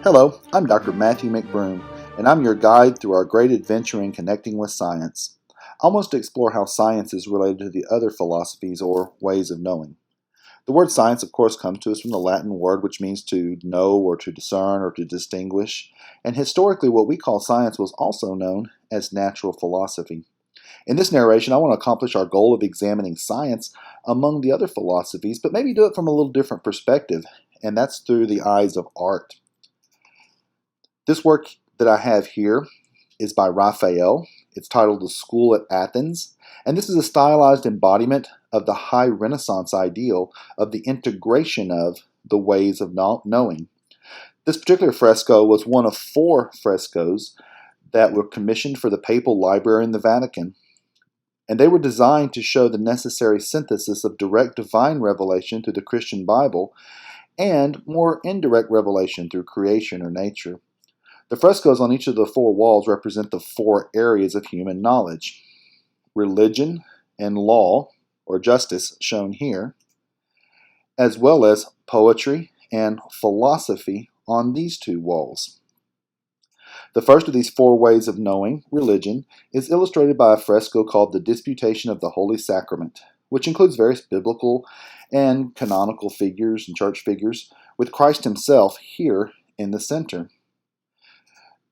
Hello, I'm Dr. Matthew McBroom, and I'm your guide through our great adventure in connecting with science. I want to explore how science is related to the other philosophies or ways of knowing. The word science, of course, comes to us from the Latin word which means to know or to discern or to distinguish, and historically what we call science was also known as natural philosophy. In this narration, I want to accomplish our goal of examining science among the other philosophies, but maybe do it from a little different perspective, and that's through the eyes of art. This work that I have here is by Raphael. It's titled The School at Athens, and this is a stylized embodiment of the high Renaissance ideal of the integration of the ways of knowing. This particular fresco was one of 4 frescoes that were commissioned for the Papal Library in the Vatican, and they were designed to show the necessary synthesis of direct divine revelation through the Christian Bible and more indirect revelation through creation or nature. The frescoes on each of the 4 walls represent the 4 areas of human knowledge: religion and law, or justice, shown here, as well as poetry and philosophy on these 2 walls. The first of these 4 ways of knowing, religion, is illustrated by a fresco called The Disputation of the Holy Sacrament, which includes various biblical and canonical figures and church figures, with Christ himself here in the center.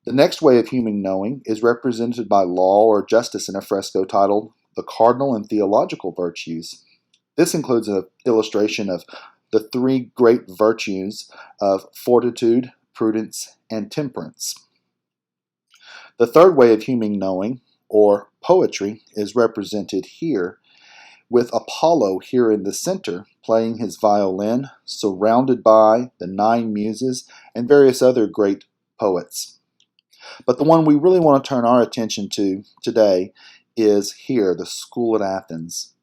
The next way of human knowing is represented by law or justice in a fresco titled The Cardinal and Theological Virtues. This includes an illustration of the 3 great virtues of fortitude, prudence, and temperance. The third way of human knowing, or poetry, is represented here, with Apollo here in the center playing his violin, surrounded by the 9 muses and various other great poets. But the one we really want to turn our attention to today is here, the school at Athens.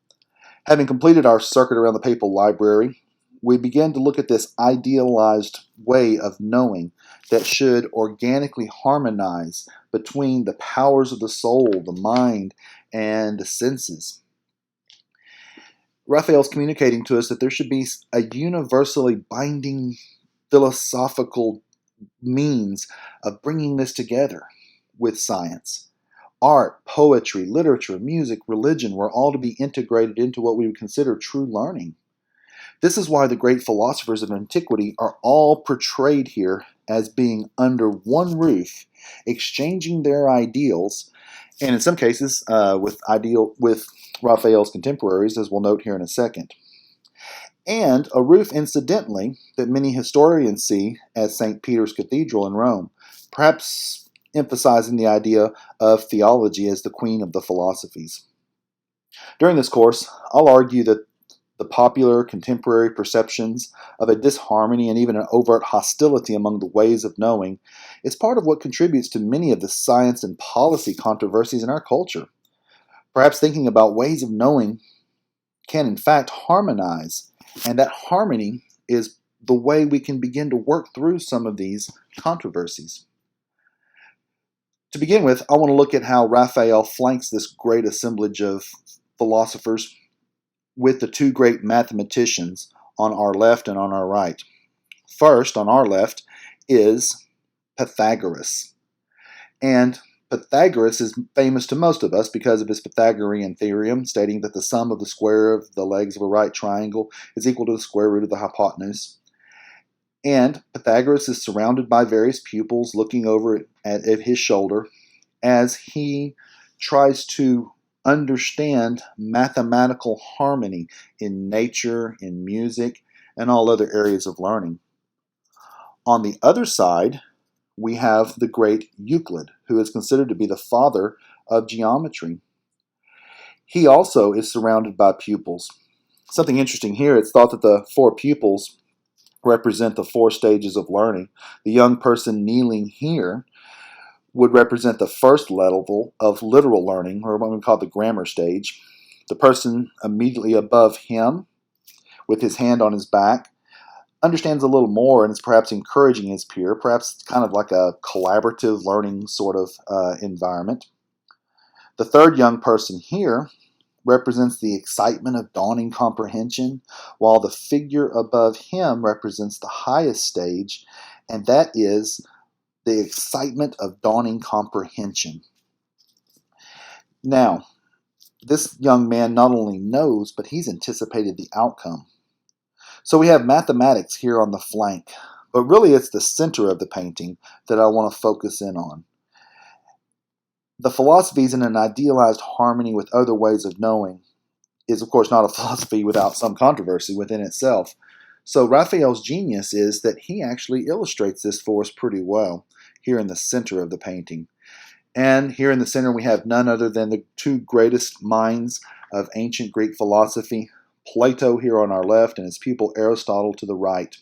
Having completed our circuit around the Papal Library, we begin to look at this idealized way of knowing that should organically harmonize between the powers of the soul, the mind, and the senses. Raphael's communicating to us that there should be a universally binding philosophical means of bringing this together with science. Art, poetry, literature, music, religion were all to be integrated into what we would consider true learning. This is why the great philosophers of antiquity are all portrayed here as being under one roof, exchanging their ideals, and in some cases with Raphael's contemporaries, as we'll note here in a second. And a roof, incidentally, that many historians see as St. Peter's Cathedral in Rome, perhaps emphasizing the idea of theology as the queen of the philosophies. During this course, I'll argue that the popular contemporary perceptions of a disharmony and even an overt hostility among the ways of knowing is part of what contributes to many of the science and policy controversies in our culture. Perhaps thinking about ways of knowing can in fact harmonize, and that harmony is the way we can begin to work through some of these controversies. To begin with, I want to look at how Raphael flanks this great assemblage of philosophers with the 2 great mathematicians on our left and on our right. First, on our left, is Pythagoras. And Pythagoras is famous to most of us because of his Pythagorean theorem, stating that the sum of the square of the legs of a right triangle is equal to the square root of the hypotenuse. And Pythagoras is surrounded by various pupils looking over at his shoulder as he tries to understand mathematical harmony in nature, in music, and all other areas of learning. On the other side, we have the great Euclid, who is considered to be the father of geometry. He also is surrounded by pupils. Something interesting here, it's thought that the 4 pupils represent the 4 stages of learning. The young person kneeling here would represent the first level of literal learning, or what we call the grammar stage. The person immediately above him, with his hand on his back, understands a little more and is perhaps encouraging his peer, perhaps kind of like a collaborative learning sort of environment. The third young person here represents the excitement of dawning comprehension, while the figure above him represents the highest stage and that is the excitement of dawning comprehension. Now, this young man not only knows, but he's anticipated the outcome. So we have mathematics here on the flank, but really it's the center of the painting that I want to focus in on. The philosophy is in an idealized harmony with other ways of knowing is, of course, not a philosophy without some controversy within itself. So Raphael's genius is that he actually illustrates this for us pretty well here in the center of the painting. And here in the center we have none other than the two greatest minds of ancient Greek philosophy, Plato here on our left and his pupil Aristotle to the right.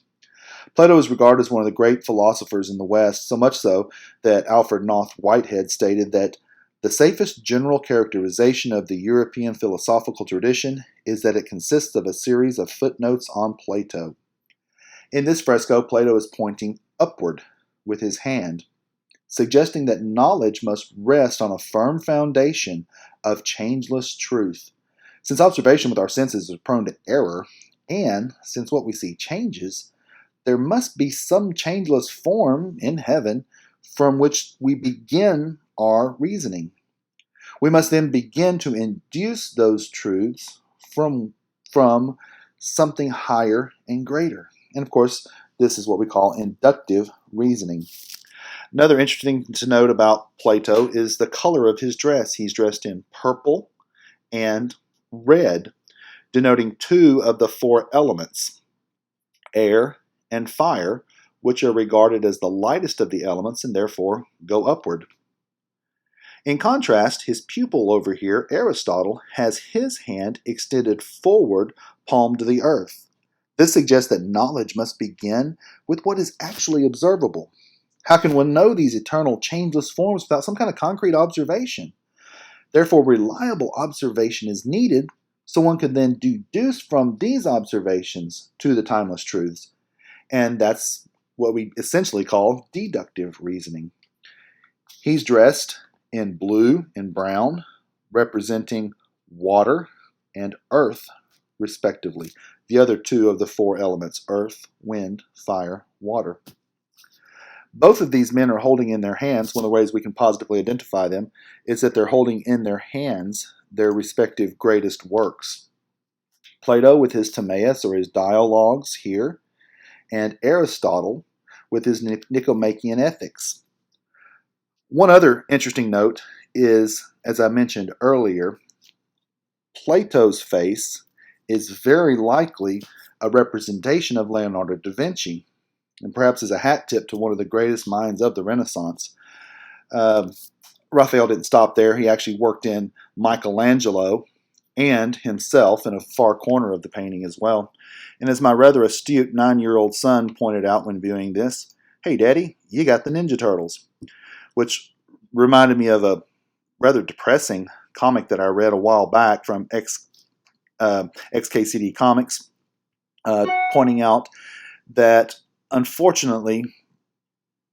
Plato is regarded as one of the great philosophers in the West, so much so that Alfred North Whitehead stated that the safest general characterization of the European philosophical tradition is that it consists of a series of footnotes on Plato. In this fresco, Plato is pointing upward with his hand, suggesting that knowledge must rest on a firm foundation of changeless truth. Since observation with our senses is prone to error, and since what we see changes, there must be some changeless form in heaven from which we begin our reasoning. We must then begin to induce those truths from something higher and greater. And of course, this is what we call inductive reasoning. Another interesting thing to note about Plato is the color of his dress. He's dressed in purple and red, denoting two of the four elements, air and fire, which are regarded as the lightest of the elements and therefore go upward. In contrast, his pupil over here, Aristotle, has his hand extended forward, palm to the earth. This suggests that knowledge must begin with what is actually observable. How can one know these eternal, changeless forms without some kind of concrete observation? Therefore, reliable observation is needed so one can then deduce from these observations to the timeless truths. And that's what we essentially call deductive reasoning. He's dressed in blue and brown, representing water and earth, respectively. The other two of the four elements, earth, wind, fire, water. Both of these men are holding in their hands, one of the ways we can positively identify them is that they're holding in their hands their respective greatest works. Plato with his Timaeus, or his dialogues here, and Aristotle with his Nicomachean Ethics. One other interesting note is, as I mentioned earlier, Plato's face is very likely a representation of Leonardo da Vinci, and perhaps as a hat tip to one of the greatest minds of the Renaissance. Raphael didn't stop there. He actually worked in Michelangelo and himself in a far corner of the painting as well. And as my rather astute 9-year-old son pointed out when viewing this, "Hey, Daddy, you got the Ninja Turtles," which reminded me of a rather depressing comic that I read a while back from XKCD Comics, pointing out that unfortunately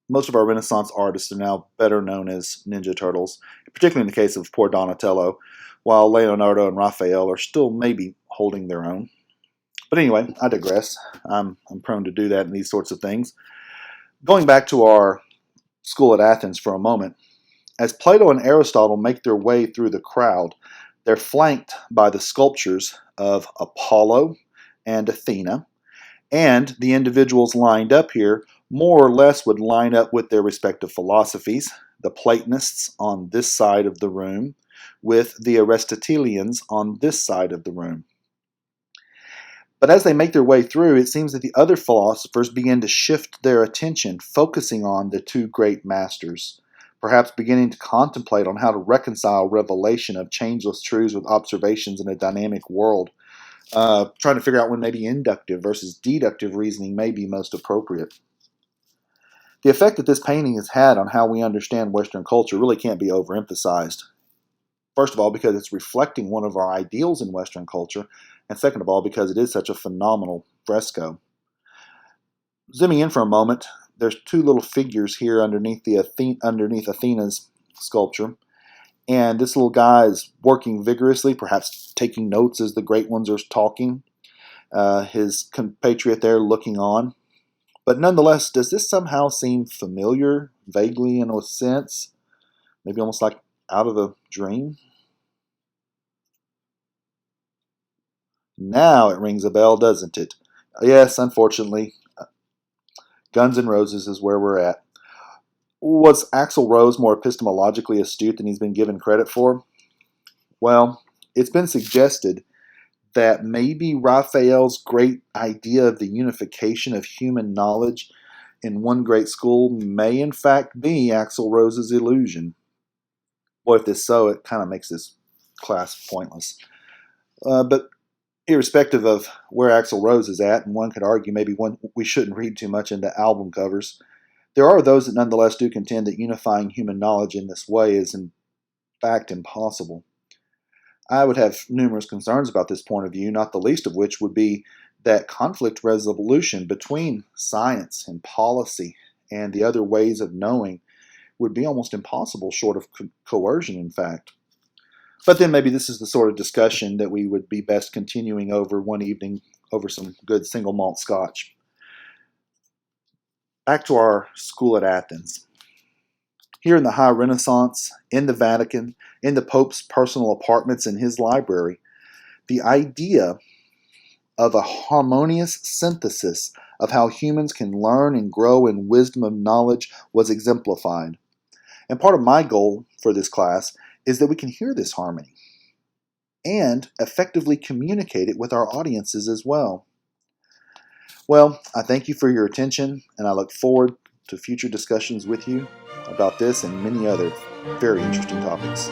most of our Renaissance artists are now better known as Ninja Turtles, particularly in the case of poor Donatello, while Leonardo and Raphael are still maybe holding their own. But anyway, I digress. I'm prone to do that in these sorts of things. Going back to our school at Athens for a moment, as Plato and Aristotle make their way through the crowd, they're flanked by the sculptures of Apollo and Athena, and the individuals lined up here more or less would line up with their respective philosophies, the Platonists on this side of the room, with the Aristotelians on this side of the room. But as they make their way through, it seems that the other philosophers begin to shift their attention, focusing on the two great masters, perhaps beginning to contemplate on how to reconcile revelation of changeless truths with observations in a dynamic world, trying to figure out when maybe inductive versus deductive reasoning may be most appropriate. The effect that this painting has had on how we understand Western culture really can't be overemphasized. First of all, because it's reflecting one of our ideals in Western culture, and second of all, because it is such a phenomenal fresco. Zooming in for a moment, there's two little figures here underneath Athena's sculpture, and this little guy is working vigorously, perhaps taking notes as the great ones are talking. His compatriot there looking on. But nonetheless, does this somehow seem familiar, vaguely in a sense? Maybe almost like out of a dream? Now it rings a bell, doesn't it? Yes, unfortunately, Guns N' Roses is where we're at. Was Axl Rose more epistemologically astute than he's been given credit for? Well, it's been suggested that maybe Raphael's great idea of the unification of human knowledge in one great school may in fact be Axl Rose's illusion. Boy, if this is so, it kind of makes this class pointless. But irrespective of where Axl Rose is at, and one could argue maybe we shouldn't read too much into album covers, there are those that nonetheless do contend that unifying human knowledge in this way is in fact impossible. I would have numerous concerns about this point of view, not the least of which would be that conflict resolution between science and policy and the other ways of knowing would be almost impossible, short of coercion, in fact. But then maybe this is the sort of discussion that we would be best continuing over one evening over some good single malt scotch. Back to our school at Athens. Here in the High Renaissance, in the Vatican, in the Pope's personal apartments in his library, the idea of a harmonious synthesis of how humans can learn and grow in wisdom of knowledge was exemplified. And part of my goal for this class is that we can hear this harmony and effectively communicate it with our audiences as well. Well, I thank you for your attention, and I look forward to future discussions with you about this and many other very interesting topics.